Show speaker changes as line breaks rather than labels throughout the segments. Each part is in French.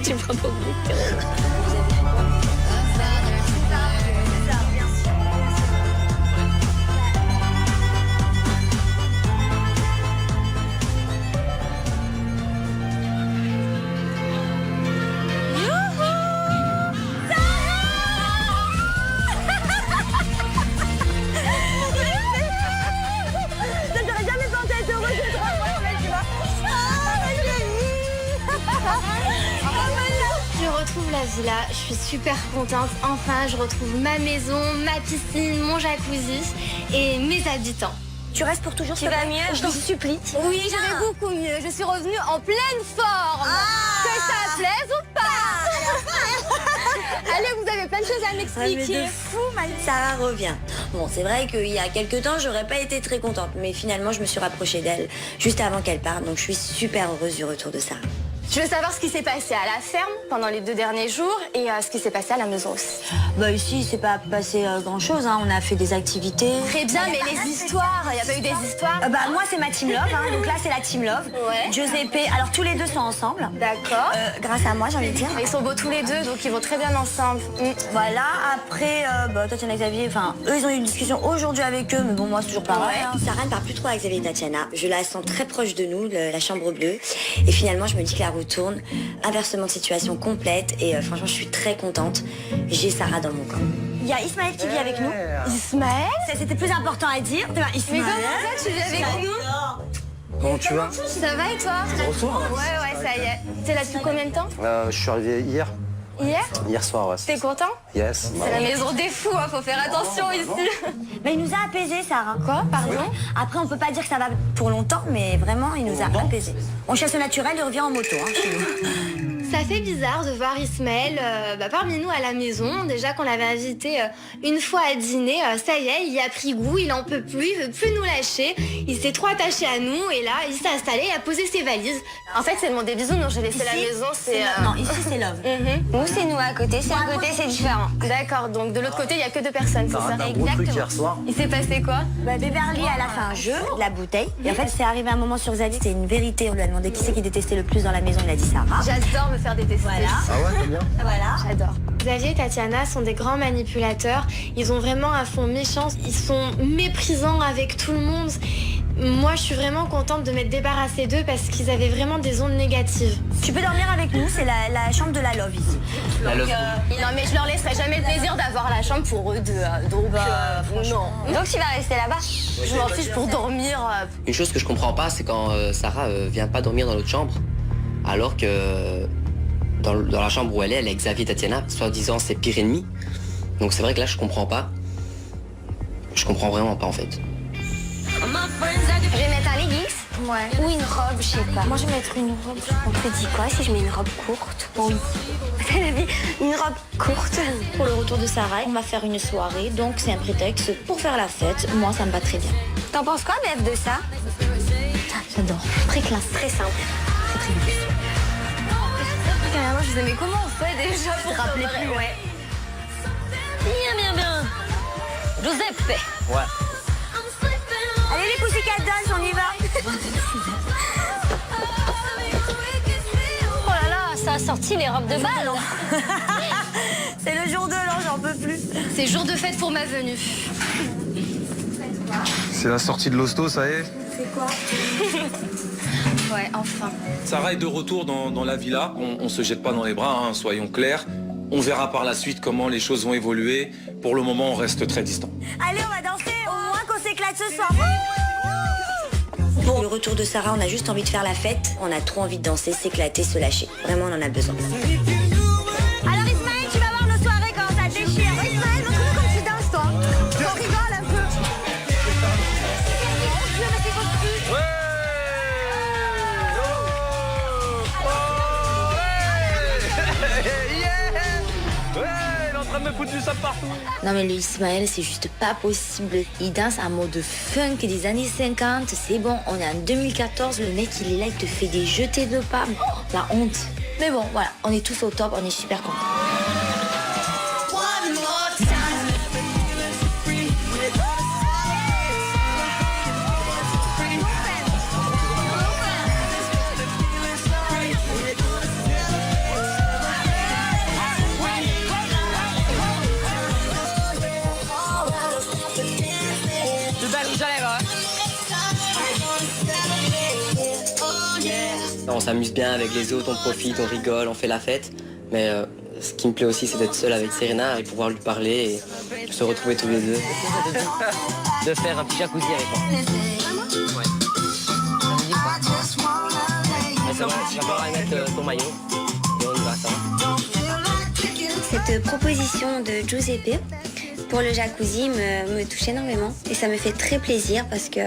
Tu me prends pas au bout.
Je retrouve la villa, je suis super contente. Enfin, je retrouve ma maison, ma piscine, mon jacuzzi et mes habitants.
Tu restes pour toujours?
Tu vas mieux?
Je t'en supplie.
Oui, je vais beaucoup mieux. Je suis revenue en pleine forme. Que ça plaise ou pas? Allez, vous avez plein de choses à m'expliquer.
Mais de fou, Sarah revient. Bon, c'est vrai qu'il y a quelques temps, j'aurais pas été très contente. Mais finalement, je me suis rapprochée d'elle juste avant qu'elle parte. Donc, je suis super heureuse du retour de Sarah.
Je veux savoir ce qui s'est passé à la ferme pendant les 2 derniers jours et ce qui s'est passé à la maison aussi.
Bah ici, il s'est pas passé grand-chose. Hein. On a fait des activités.
Très bien, mais les histoires, il n'y a pas eu des histoires?
Bah moi, c'est ma team love. Hein. Donc là, c'est la team love.
Ouais.
Giuseppe. Alors, tous les deux sont ensemble.
D'accord.
Grâce à moi, j'ai envie de dire.
Ils sont beaux tous les deux, donc ils vont très bien ensemble.
Voilà. Après, Tatiana et Xavier, enfin, eux, ils ont eu une discussion aujourd'hui avec eux. Mais bon, moi, c'est toujours pareil. Hein. Sarah ne parle plus trop avec Xavier et Tatiana. Je la sens très proche de nous, la chambre bleue. Et finalement, je me dis que la retourne. Inversement de situation complète et franchement je suis très contente. J'ai Sarah dans mon camp. Il y a Ismaël qui vit avec nous.
Ismaël?
C'était plus important à dire.
Mais
Ismaël.
comment ça tu vis avec nous?
Comment tu vas?
Ça va et toi?
Bonsoir.
Ouais, ça y est. T'es là depuis combien de temps?
Je suis arrivé hier.
Hier
Soir, ouais.
T'es content?
Yes.
C'est la maison des fous, hein, faut faire attention ici.
Mais il nous a apaisés, Sarah.
Quoi? Pardon?
Après, on peut pas dire que ça va pour longtemps, mais vraiment, il nous a apaisés. On chasse au naturel, il revient en moto, hein, chez nous.
Ça fait bizarre de voir Ismaël parmi nous à la maison. Déjà qu'on l'avait invité une fois à dîner, ça y est, il y a pris goût, il en peut plus, il veut plus nous lâcher. Il s'est trop attaché à nous et là, il s'est installé, il a posé ses valises. En fait, c'est le monde des bisous, non, j'ai laissé la maison, c'est...
Non, ici, c'est love.
Nous, c'est nous à côté, c'est à côté, c'est différent. D'accord, donc de l'autre côté, il n'y a que 2 personnes, c'est ça?
Un gros truc hier soir.
Il s'est passé quoi?
Beverly, elle a fait un jeu, de la bouteille. Et en fait, c'est arrivé un moment sur Xavier, c'est une vérité. On lui a demandé qui c'est qui détestait le plus dans la maison, il a dit Sarah.
J'adore me faire détester.
Voilà.
Ah ouais, t'aimes bien?
Voilà.
J'adore. Xavier et Tatiana sont des grands manipulateurs. Ils ont vraiment un fond méchant. Ils sont méprisants avec tout le monde. Moi, je suis vraiment contente de m'être débarrassée d'eux parce qu'ils avaient vraiment des ondes négatives.
Tu peux dormir avec nous, c'est la chambre de la love ici.
La love.
Non, mais je leur laisserai jamais le plaisir d'avoir la chambre pour eux deux. Donc, non. Donc, tu vas rester là-bas? Je m'en fiche pour dormir.
Une chose que je comprends pas, c'est quand Sarah vient pas dormir dans l'autre chambre, alors que dans la chambre où elle est Xavier et Tatiana, soi-disant ses pires ennemis. Donc c'est vrai que là, je comprends pas. Je comprends vraiment pas, en fait.
Je vais mettre un leggings. Ouais. Ou une robe, je sais pas.
Moi, je vais mettre une robe.
On te dit quoi si je mets une robe courte?
Oui. Elle a dit une robe courte. Pour le retour de Sarah, on va faire une soirée, donc c'est un prétexte pour faire la fête. Moi, ça me va très bien.
T'en penses quoi, Beth, de ça?
J'adore. Très classe.
Très simple.
C'est très bien.
Carrément, je disais, mais comment on fait déjà pour
te rappeler plus,
ouais.
Bien. Giuseppe.
Ouais.
Allez, les Pussycat Dolls, on y va.
Oh là là, ça a sorti les robes de bal.
C'est le jour de l'an, j'en peux plus.
C'est jour de fête pour ma venue.
C'est la sortie de l'hosto, ça y est?
C'est quoi?
Ouais, enfin.
Sarah est de retour dans la villa. On se jette pas dans les bras, hein, soyons clairs. On verra par la suite comment les choses vont évoluer. Pour le moment, on reste très distants.
Allez, on va danser, au moins qu'on s'éclate ce soir. Pour le retour de Sarah, on a juste envie de faire la fête. On a trop envie de danser, s'éclater, se lâcher. Vraiment, on en a besoin. Alors Ismaël, tu vas voir nos soirées quand ça déchire. Ismaël, montre-nous comme tu danses, toi. On rigole un peu.
Me foutre du sable partout.
Non mais le Ismaël, c'est juste pas possible. Il danse en mode funk des années 50. C'est bon, on est en 2014. Le mec, il est là, il te fait des jetés de pas. Oh, la honte. Mais bon, voilà, on est tous au top, on est super contents.
On s'amuse bien avec les autres, on profite, on rigole, on fait la fête. Mais ce qui me plaît aussi, c'est d'être seul avec Serena et pouvoir lui parler et se retrouver tous les deux. De faire un petit jacuzzi avec moi. Ouais. Ça me dit quoi? Mais ça va, tu vas pouvoir mettre ton maillot et on y va, ça va.
Cette proposition de Giuseppe pour le jacuzzi me touche énormément et ça me fait très plaisir parce que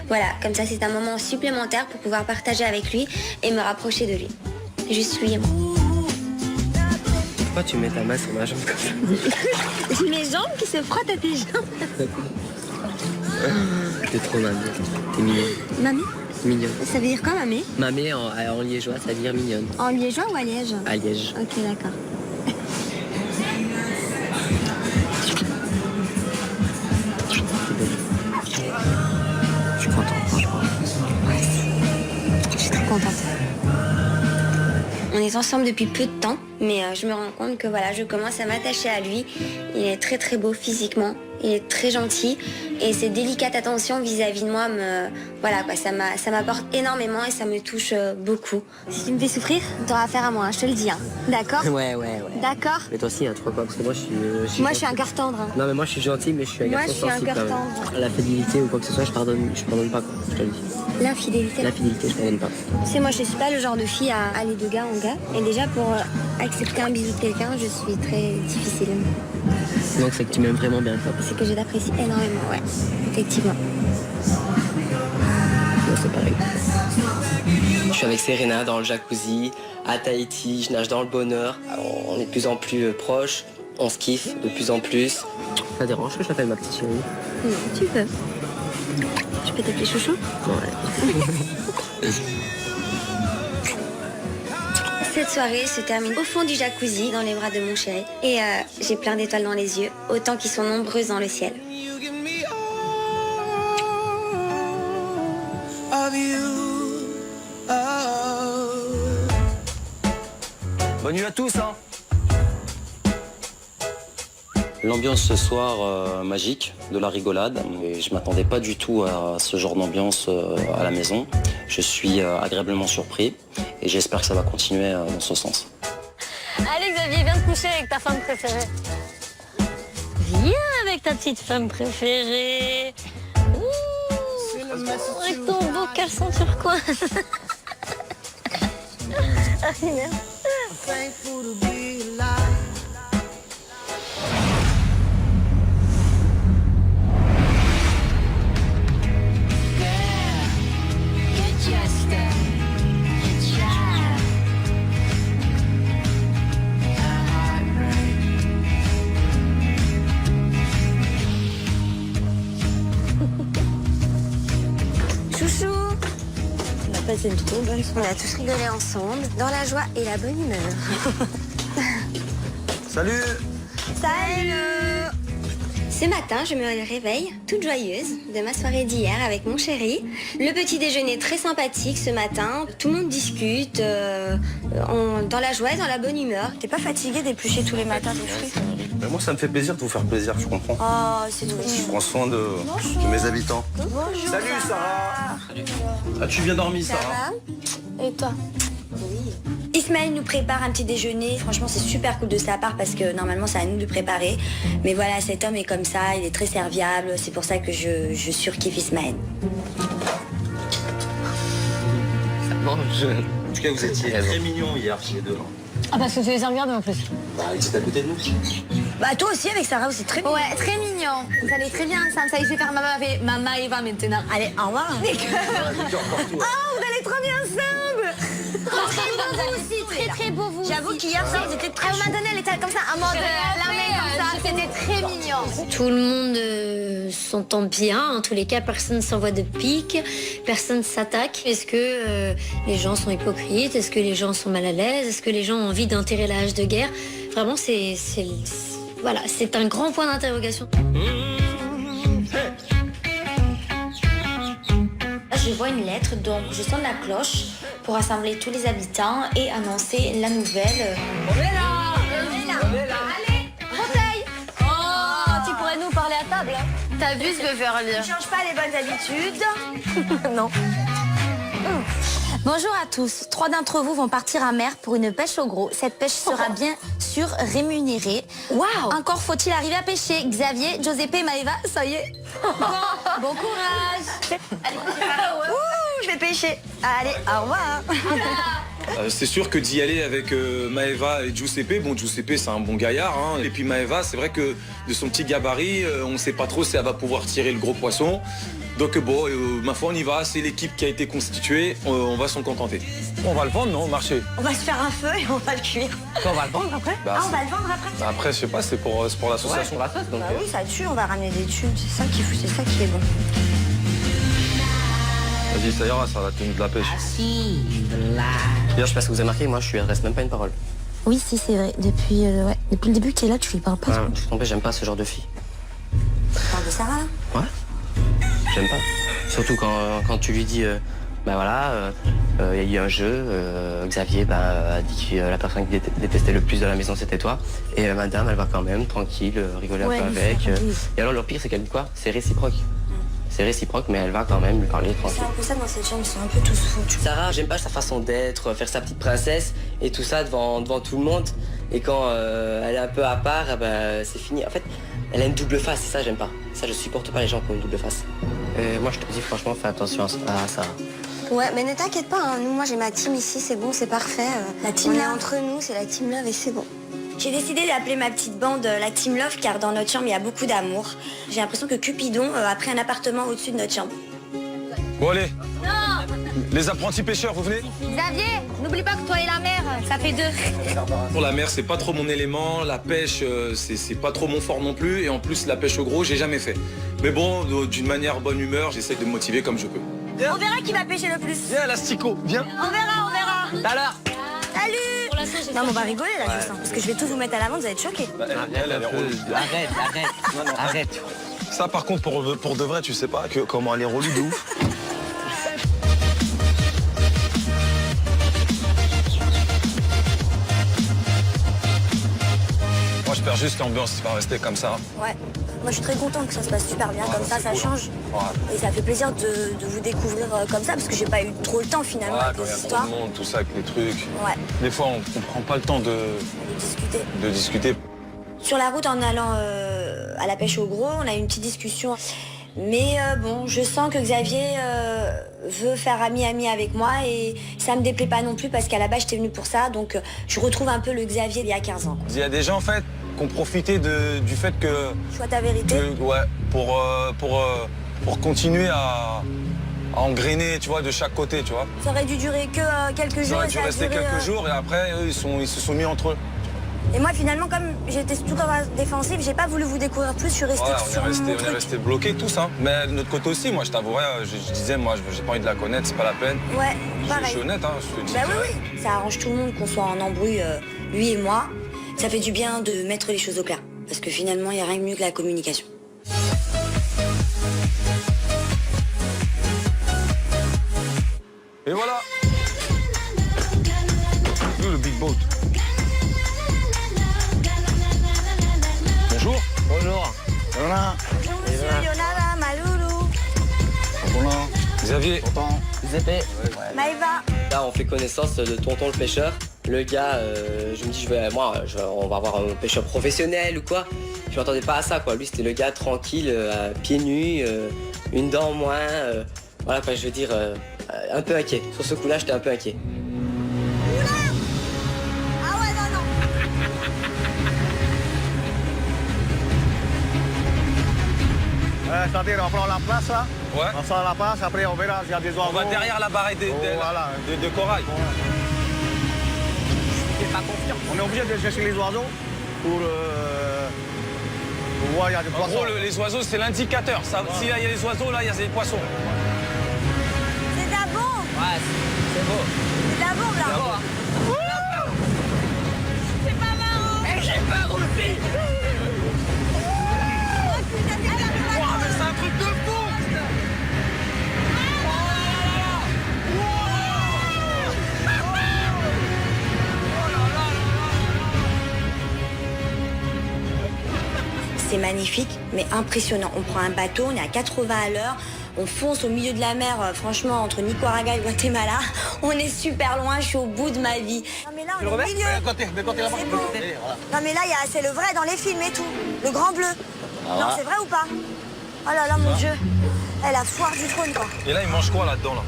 voilà, comme ça c'est un moment supplémentaire pour pouvoir partager avec lui et me rapprocher de lui. Juste lui et moi.
Pourquoi tu mets ta main sur ma jambe comme ça?
J'ai mes jambes qui se frottent à tes jambes.
T'es trop mamie, t'es mignonne.
Mamie?
Mignonne.
Ça veut dire quoi, mamie?
Mamie en liégeois, ça veut dire mignonne.
En liégeois ou à Liège?
À Liège.
Ok, d'accord.
Je suis contente, franchement.
Je suis très contente. On est ensemble depuis peu de temps, mais je me rends compte que voilà, je commence à m'attacher à lui. Il est très très beau physiquement, il est très gentil et ses délicates attentions vis-à-vis de moi ça m'apporte énormément et ça me touche beaucoup. Si tu me fais souffrir, t'auras affaire à moi, je te le dis. Hein. D'accord?
Ouais.
D'accord.
Mais toi aussi, hein, tu vois quoi? Parce que moi, je suis
Moi, je suis un cœur tendre. Hein.
Non, mais moi, je suis gentil, mais je suis un garçon sensible.
Moi, je suis un cœur
quand même.
tendre.
La fidélité ou quoi que ce soit, je pardonne pas, quoi. Je te le dis.
L'infidélité.
La fidélité, je pardonne pas.
Tu sais, moi, je suis pas le genre de fille à aller de gars en gars. Et déjà, pour accepter un bisou de quelqu'un, je suis très difficile.
Donc, c'est que tu m'aimes vraiment bien, quoi.
C'est que je l'apprécie énormément, ouais. Effectivement.
Moi, c'est pareil. Je suis avec Serena dans le jacuzzi, à Tahiti, je nage dans le bonheur. On est de plus en plus proches, on se kiffe de plus en plus. Ça dérange que je t'appelle ma petite chérie?
Non, tu peux. Je peux t'appeler chouchou?
Ouais.
Cette soirée se termine au fond du jacuzzi, dans les bras de mon chéri. Et j'ai plein d'étoiles dans les yeux, autant qu'ils sont nombreuses dans le ciel.
Bonne nuit à tous, hein.
L'ambiance ce soir magique, de la rigolade. Et je m'attendais pas du tout à ce genre d'ambiance à la maison. Je suis agréablement surpris et j'espère que ça va continuer dans ce sens.
Allez Xavier, viens te coucher avec ta femme préférée. Viens avec ta petite femme préférée. Avec ton beau caleçon turquoise. Ah, merde.
Chouchou! On a passé une trop bonne soirée. On a tous rigolé ensemble, dans la joie et la bonne humeur.
Salut.
Salut! Ce matin, je me réveille toute joyeuse de ma soirée d'hier avec mon chéri. Le petit déjeuner très sympathique ce matin. Tout le monde discute dans la joie et dans la bonne humeur. T'es pas fatiguée d'éplucher tous les matins tes fruits?
Mais moi, ça me fait plaisir de vous faire plaisir, je comprends.
Oh, c'est trop
Je
mignon.
prends soin de mes habitants.
Bonjour.
Salut, Sarah. Ah, tu viens dormir, Sarah?
Et toi? Oui. Ismaël nous prépare un petit déjeuner. Franchement, c'est super cool de sa part parce que normalement, c'est à nous de le préparer. Mais voilà, cet homme est comme ça, il est très serviable. C'est pour ça que je surkiffe Ismaël.
Ça mange.
En tout cas, vous étiez très mignons hier, chez les deux.
Ah, parce que tu les as regardés en plus.
Bah, ils étaient à côté de nous.
Bah, toi aussi, avec Sarah, c'est très mignon.
Ouais, très mignon. Vous allez très bien ensemble. Ça y est, je vais faire Mama Eva maintenant.
Allez, au revoir. Oh, vous allez trop bien ensemble.
Très beau vous aussi, très beau vous.
J'avoue qu'hier soir, j'étais très... À un moment donné, elle était comme ça, un mode
la main comme ça, c'était très mignon.
Tout le monde s'entend bien, en tous les cas, personne ne s'envoie de pique, personne ne s'attaque. Est-ce que les gens sont hypocrites? Est-ce que les gens sont mal à l'aise? Est-ce que les gens ont envie d'enterrer la hache de guerre? Vraiment, voilà, c'est un grand point d'interrogation.
Je vois une lettre, donc je sonne la cloche pour rassembler tous les habitants et annoncer la nouvelle.
On est là. Allez, bouteille. Oh, tu pourrais nous parler à table. T'as vu ce que faire
Ne change pas les bonnes habitudes.
Non.
Bonjour à tous. 3 d'entre vous vont partir à mer pour une pêche au gros. Cette pêche sera bien sûr rémunérée.
Waouh!
Encore faut-il arriver à pêcher. Xavier, Giuseppe et Maëva, ça y est. Bon courage. Ouh, je vais pêcher. Allez, au revoir.
C'est sûr que d'y aller avec Maëva et Giuseppe, bon Giuseppe c'est un bon gaillard, hein. Et puis Maëva c'est vrai que de son petit gabarit, on ne sait pas trop si elle va pouvoir tirer le gros poisson. Donc bon, ma foi on y va, c'est l'équipe qui a été constituée, on va s'en contenter. On va le vendre non au marché?
On va se faire un feu et on va le cuire.
On va le vendre après?
On va le vendre après.
Bah après je sais pas, c'est pour l'association.
Pour la sauce, donc.
Bah oui, ça tue, on va ramener des thunes. C'est ça qui est bon.
Vas-y, ça ira, ça va tenir de la pêche.
D'ailleurs, je sais pas si vous avez remarqué, moi je reste même pas une parole.
Oui, si, c'est vrai. Depuis le début que tu es là, tu lui parles pas.
Je suis tombé, j'aime pas ce genre de fille.
Tu parles de Sarah là?
Ouais. J'aime pas. Surtout quand tu lui dis, bah voilà, il y a eu un jeu, Xavier a dit que la personne qui détestait le plus de la maison c'était toi. Et madame, elle va quand même, tranquille, rigoler un peu avec. Et alors le pire c'est qu'elle dit quoi? C'est réciproque. C'est réciproque, mais elle va quand même lui parler tranquille.
C'est un peu ça dans cette chambre, ils sont un peu tous fous.
Sarah, j'aime pas sa façon d'être, faire sa petite princesse et tout ça devant tout le monde. Et quand elle est un peu à part, c'est fini. En fait, elle a une double face, et ça j'aime pas. Ça, je supporte pas les gens qui ont une double face. Moi, je te dis franchement, fais attention à Sarah.
Ouais, mais ne t'inquiète pas, hein. Moi j'ai ma team ici, c'est bon, c'est parfait. La team on est entre nous, c'est la team Love et c'est bon. J'ai décidé d'appeler ma petite bande la Team Love car dans notre chambre il y a beaucoup d'amour. J'ai l'impression que Cupidon a pris un appartement au-dessus de notre chambre.
Bon allez. Les apprentis pêcheurs, vous venez?
Xavier, n'oublie pas que toi et la mère, ça fait 2.
Pour la mer, c'est pas trop mon élément. La pêche, c'est pas trop mon fort non plus. Et en plus, la pêche au gros, j'ai jamais fait. Mais bon, d'une manière bonne humeur, j'essaie de me motiver comme je peux.
On verra qui va pêcher le plus.
Viens, l'astico, viens.
On verra.
Alors.
Salut. Non, mais on va rigoler là, Justin, parce que je vais tous vous mettre à l'amende, vous allez être choqués.
Arrête.
Ça, par contre, pour de vrai, tu sais pas comment elle est relue de ouf. Moi, je perds juste l'ambiance, ça va rester comme ça.
Ouais. Moi, je suis très contente que ça se passe super bien, comme ça
cool,
change.
Ouais.
Et ça fait plaisir de vous découvrir comme ça, parce que j'ai pas eu trop le temps finalement avec
Quand il y
les
a trop
histoires.
de monde, tout ça, avec les trucs.
Ouais,
Des fois, on prend pas le temps
de discuter.
de discuter.
Sur la route, en allant à la pêche au gros, on a eu une petite discussion. Mais bon, je sens que Xavier veut faire ami-ami avec moi et ça me déplaît pas non plus parce qu'à la base, j'étais venue pour ça. Donc, je retrouve un peu le Xavier d'il y a 15 ans.
Il y a des gens, en fait, qui ont profité du fait que...
Choisis ta vérité.
Pour continuer à engrainer, tu vois, de chaque côté, tu vois.
Ça aurait dû durer que quelques jours.
Ça aurait dû rester quelques jours et après, eux, ils se sont mis entre eux.
Et moi, finalement, comme j'étais tout dans la défensive, j'ai pas voulu vous découvrir plus, je suis restée sur mon
on est
truc.
resté bloqués tous, hein. Mais de notre côté aussi, moi, je t'avouerais, je disais, moi, j'ai pas envie de la connaître, c'est pas la peine.
Ouais,
Je
pareil.
suis honnête, hein, je te dis.
Bah oui. Ça arrange tout le monde qu'on soit en embrouille, lui et moi. Ça fait du bien de mettre les choses au clair. Parce que finalement, il n'y a rien de mieux que la communication.
Et voilà. Nous, le big boat. Bonjour.
Bonjour.
Voilà.
Bonjour monsieur, Leonara, Maloulou,
Voilà. Xavier.
Giuseppe.
Maëva.
Là, on fait connaissance de Tonton le pêcheur. Le gars, je me dis, on va avoir un pêcheur professionnel ou quoi. Je m'attendais pas à ça, quoi. Lui, c'était le gars tranquille, pieds nus, une dent en moins. Voilà, quoi, je veux dire, un peu inquiet. Sur ce coup-là, j'étais un peu inquiet.
Ah ouais, non.
C'est-à-dire, on prend la place là,
Ouais.
on sort la place, après on verra s'il y a des oiseaux.
On va derrière la barre
Voilà.
de corail.
On est obligé de chercher les oiseaux pour voir il y a des
En
poissons.
gros, les oiseaux, c'est l'indicateur. S'il y a les oiseaux, là, il y a des poissons.
C'est de la bombe.
Ouais, c'est beau.
C'est de la bombe là. C'est pas marrant.
Eh, j'ai peur aussi.
C'est un truc de fou.
C'est magnifique, mais impressionnant. On prend un bateau, on est à 80 à l'heure, On fonce au milieu de la mer, franchement, entre Nicaragua et Guatemala. On est super loin, je suis au bout de ma vie. Non mais là, on est au milieu.
De côté là-bas.
C'est bon. Non mais là, c'est le vrai dans les films et tout. Le grand bleu. Non, c'est vrai ou pas? Oh là là, mon Dieu. Elle a foire du trône, quoi.
Et là, il mange quoi là-dedans là?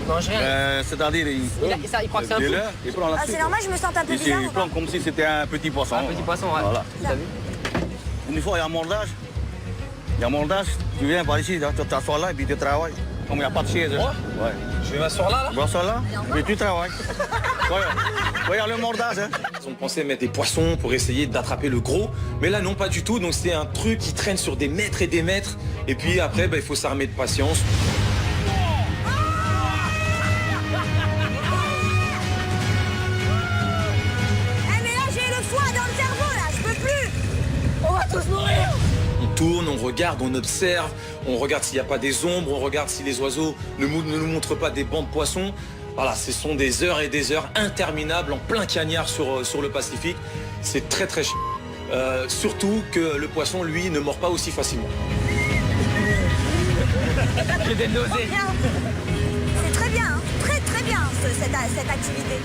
Il mange rien.
C'est-à-dire,
Il croit que c'est un poulet.
Ah, c'est normal, je me sens un peu bizarre.
il
ou pas
plante comme si c'était un petit poisson.
Un petit poisson, ouais.
Voilà.
T'as vu?
Une fois, il y a un mordage. Il y a un mordage. Tu viens par ici, tu t'assois là et puis tu travailles. Comme il n'y a pas de chaise.
Moi?
Ouais.
Je vais m'asseoir là.
Tu m'assois là et tu travailles. Regarde le mordage. Hein.
On pensait mettre des poissons pour essayer d'attraper le gros, mais là non pas du tout, donc c'est un truc qui traîne sur des mètres et des mètres, et puis après il faut s'armer de patience.
Eh mais là, j'ai le foie dans le cerveau, là, je peux plus. On va tous mourir.
On tourne, on regarde, on observe, on regarde s'il n'y a pas des ombres, on regarde si les oiseaux ne nous montrent pas des bancs de poissons. Voilà, ce sont des heures et des heures interminables en plein cagnard sur le Pacifique. C'est très très chiant. Surtout que le poisson, lui, ne mord pas aussi facilement.
J'ai des nausées.
C'est très bien, hein. Très très bien cette activité.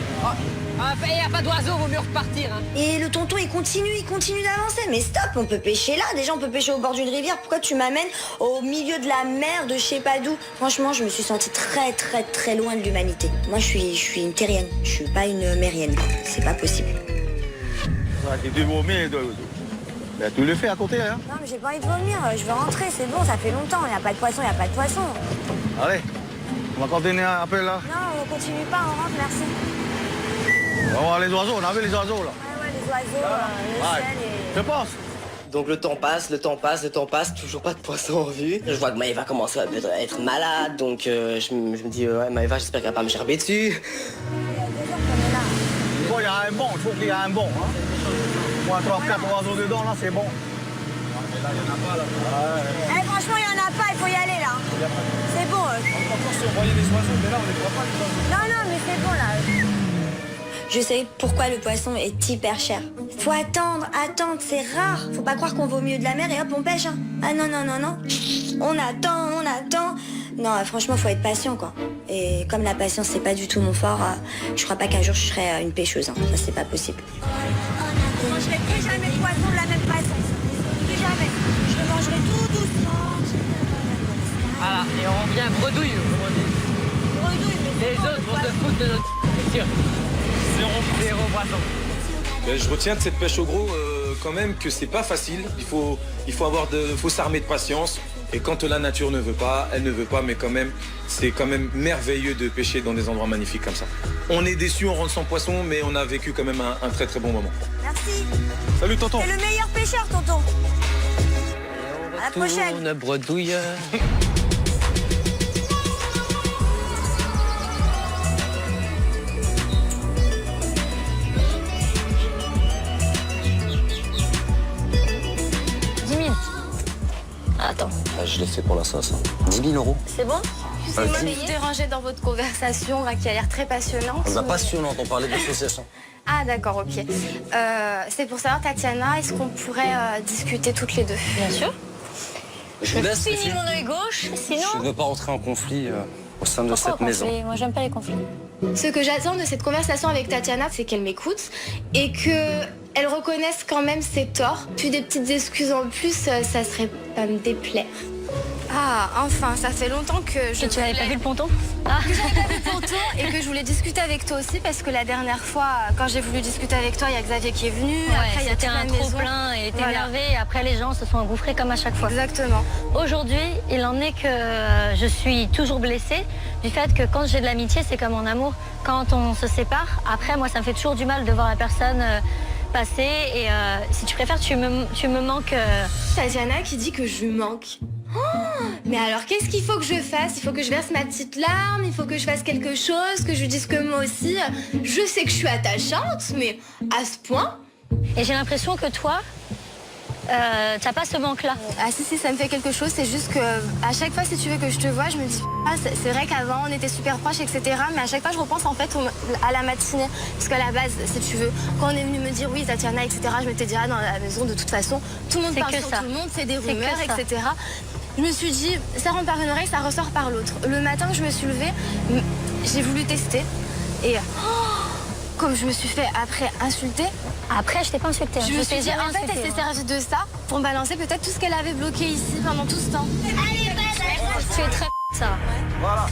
Il n'y a pas d'oiseau, vaut mieux repartir. Hein.
Et le tonton il continue d'avancer. Mais stop, on peut pêcher là. Déjà on peut pêcher au bord d'une rivière. Pourquoi tu m'amènes au milieu de la mer de je sais pas d'où? Franchement, je me suis sentie très très très loin de l'humanité. Moi je suis une terrienne, je suis pas une mérienne. C'est pas possible.
Si tu vomis, tu le fais à côté. Hein.
Non mais j'ai pas envie de vomir, je veux rentrer, c'est bon, ça fait longtemps. Il n'y a pas de poisson, il n'y a pas de poisson.
Allez, on va continuer un peu là.
Non, on continue pas, on rentre, merci.
On va voir les oiseaux, on a vu les oiseaux là.
Ouais, les oiseaux, le ciel et...
Je pense.
Donc le temps passe, toujours pas de poisson en vue. Je vois que Maëva commence à être malade, donc je me dis ouais Maëva, j'espère qu'elle va pas me gerber dessus.
Bon, il y a un bon, il faut qu'il y ait un bon. Hein. Moi, 3-4 oiseaux dedans, là, c'est bon. Mais là, il n'y en a pas, là.
Eh, franchement, il n'y en a pas, il faut y aller, là. C'est bon.
Encore si on voyait les oiseaux, mais là, on les voit pas, les oiseaux.
Non, mais c'est bon, là. Je sais pourquoi le poisson est hyper cher. Faut attendre, c'est rare. Faut pas croire qu'on va au milieu de la mer et hop, on pêche. Hein. Ah non. On attend. Non, franchement, faut être patient, quoi. Et comme la patience, c'est pas du tout mon fort, je crois pas qu'un jour je serai une pêcheuse. Hein. Ça, c'est pas possible. Je mangerai plus jamais de poisson de la même façon. Plus jamais. Je le mangerai tout doucement.
Voilà, et on revient bredouille. Les autres vont te foutre de notre... C'est sûr. Zéro poisson.
Je retiens de cette pêche au gros quand même que c'est pas facile. Il faut s'armer de patience. Et quand la nature ne veut pas, elle ne veut pas, mais quand même, c'est quand même merveilleux de pêcher dans des endroits magnifiques comme ça. On est déçus, on rentre sans poisson, mais on a vécu quand même un très très bon moment.
Merci.
Salut tonton.
C'est le meilleur pêcheur, tonton. À la prochaine.
On bredouille.
Attends.
Je l'ai fait pour la sauce. 10 000 euros.
C'est bon?
Excusez-moi de vous déranger dans votre conversation qui a l'air très passionnante.
On va passionnante, on parlait d'association.
Ah d'accord, ok. C'est pour savoir, Tatiana, est-ce qu'on pourrait discuter toutes les deux?
Bien sûr.
Je vous laisse, les
Finis
filles.
mon œil gauche, sinon...
Je ne veux pas rentrer en conflit au sein de
Pourquoi
cette maison.
conflit? Moi, j'aime pas les conflits.
Ce que j'attends de cette conversation avec Tatiana, c'est qu'elle m'écoute et qu'elle reconnaisse quand même ses torts. Puis des petites excuses en plus, ça serait pas me déplaire. Ah, enfin, ça fait longtemps que je...
Tu n'avais pas vu le ponton?
Que j'avais pas vu tonton et que je voulais discuter avec toi aussi parce que la dernière fois, quand j'ai voulu discuter avec toi, il y a Xavier qui est venu. Après, il y a
c'était
toute la
un
maison.
trop plein, il était
Voilà.
énervé et après les gens se sont engouffrés comme à chaque fois.
Exactement.
Aujourd'hui, il en est que je suis toujours blessée du fait que quand j'ai de l'amitié, c'est comme en amour. Quand on se sépare, après, moi, ça me fait toujours du mal de voir la personne passer. Et si tu préfères, tu me manques.
Tatiana qui dit que je lui manque. Oh, mais alors, qu'est-ce qu'il faut que je fasse? Il faut que je verse ma petite larme, il faut que je fasse quelque chose, que je lui dise que moi aussi, je sais que je suis attachante, mais à ce point.
Et j'ai l'impression que toi, t'as pas ce manque-là.
Ah si, ça me fait quelque chose, c'est juste que à chaque fois, si tu veux que je te vois, je me dis, ah, c'est vrai qu'avant, on était super proches, etc. Mais à chaque fois, je repense en fait à la matinée. Parce qu'à la base, si tu veux, quand on est venu me dire oui, Tatiana, etc., je m'étais dit, ah, dans la maison, de toute façon, tout le monde
C'est
parle
que
sur
ça.
tout le monde, c'est des
C'est que
rumeurs,
ça.
etc. Je me suis dit, ça rentre par une oreille, ça ressort par l'autre. Le matin que je me suis levée, j'ai voulu tester. Et comme je me suis fait après insulter.
Après, je t'ai pas insulté.
Je me suis dit, en fait, elle s'est servie de ça pour balancer peut-être tout ce qu'elle avait bloqué ici pendant tout ce temps.
Allez, tu es très ça.
Voilà.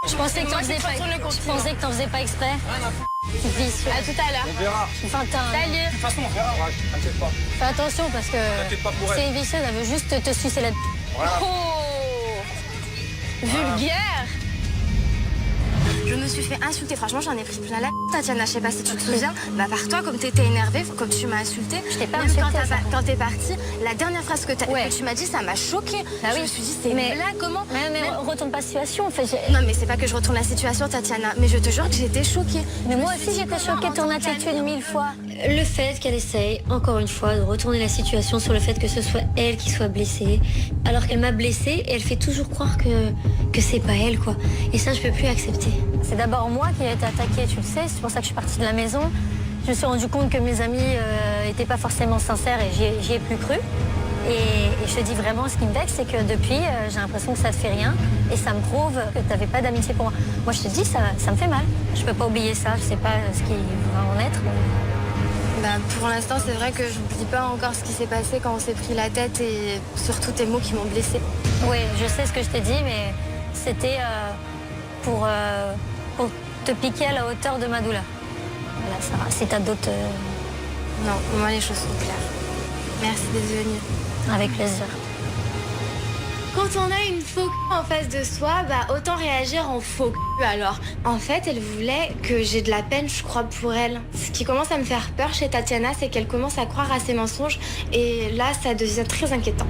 Je pensais que t'en faisais pas. Je pensais que t'en faisais pas exprès. Vicieux.
À tout à l'heure.
On verra.
Enfin,
Salut.
De toute façon, on verra. T'inquiète pas.
fais attention parce que
T'inquiète pas pour elle.
c'est vicieuse, elle veut juste te sucer la.
Voilà.
Oh, vulgaire. Je me suis fait insulter, franchement j'en ai pris plein la Tatiana, je sais pas si tu te souviens. Bah par toi, comme t'étais énervée, comme tu m'as insulté.
Je t'ai pas
même
insulté,
quand t'es partie, la dernière phrase que tu m'as dit, ça m'a choquée.
Bah
Je
oui.
me suis dit, c'est une blague, comment
Mais retourne pas la situation. En fait,
Non mais c'est pas que je retourne la situation, Tatiana, mais je te jure que j'étais choquée.
mais moi aussi j'étais choquée de ton attitude 1000 fois.
Le fait qu'elle essaye, encore une fois, de retourner la situation sur le fait que ce soit elle qui soit blessée, alors qu'elle m'a blessée et elle fait toujours croire que c'est pas elle, quoi. Et ça, je peux plus accepter.
C'est d'abord moi qui ai été attaquée, tu le sais, c'est pour ça que je suis partie de la maison. Je me suis rendu compte que mes amis n'étaient pas forcément sincères et j'y ai plus cru. Et je te dis vraiment, ce qui me vexe, c'est que depuis, j'ai l'impression que ça te fait rien et ça me prouve que tu n'avais pas d'amitié pour moi. Moi, je te dis, ça me fait mal. Je peux pas oublier ça, je sais pas ce qui va en être.
Bah, pour l'instant, c'est vrai que je n'oublie pas encore ce qui s'est passé quand on s'est pris la tête et surtout tes mots qui m'ont blessée.
Oui, je sais ce que je t'ai dit, mais c'était pour te piquer à la hauteur de ma douleur. Voilà, ça, si t'as d'autres...
Non, pour moi, les choses sont claires. Merci d'être venue.
Avec plaisir.
Quand on a une faux en face de soi, bah autant réagir en faux alors. En fait, elle voulait que j'ai de la peine, je crois, pour elle. Ce qui commence à me faire peur chez Tatiana, c'est qu'elle commence à croire à ses mensonges et là, ça devient très inquiétant.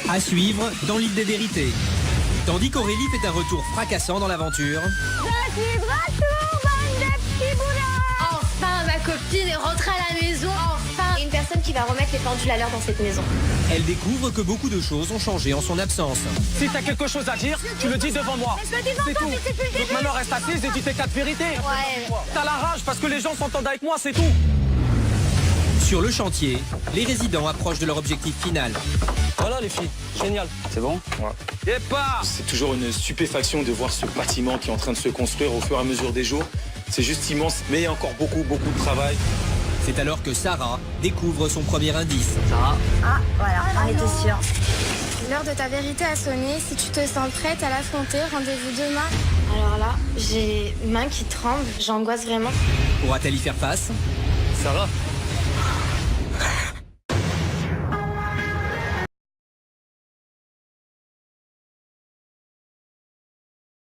À suivre dans l'île des vérités. Tandis qu'Aurélie fait un retour fracassant dans l'aventure.
Je suis de retour, bande de petits boulets. Enfin, ma copine est rentrée à la maison. Enfin, une personne qui va remettre les pendules à l'heure dans cette maison.
Elle découvre que beaucoup de choses ont changé en son absence.
Si t'as quelque chose à dire, tu le dis devant moi.
Mais je le dis
C'est
encore,
tout.
mais c'est plus le
Donc
début.
maintenant reste assise et dis tes 4 vérités.
Ouais.
T'as la rage parce que les gens s'entendent avec moi, c'est tout.
Sur le chantier, les résidents approchent de leur objectif final.
Voilà les filles, génial.
C'est bon?
Et pas.
C'est toujours une stupéfaction de voir ce bâtiment qui est en train de se construire au fur et à mesure des jours. C'est juste immense, mais il y a encore beaucoup de travail.
C'est alors que Sarah découvre son premier indice.
Ah, voilà, on était sûr.
L'heure de ta vérité a sonné. Si tu te sens prête à l'affronter, rendez-vous demain. Alors là, j'ai main qui tremble. J'angoisse vraiment.
Pourra-t-elle y faire face?
Sarah,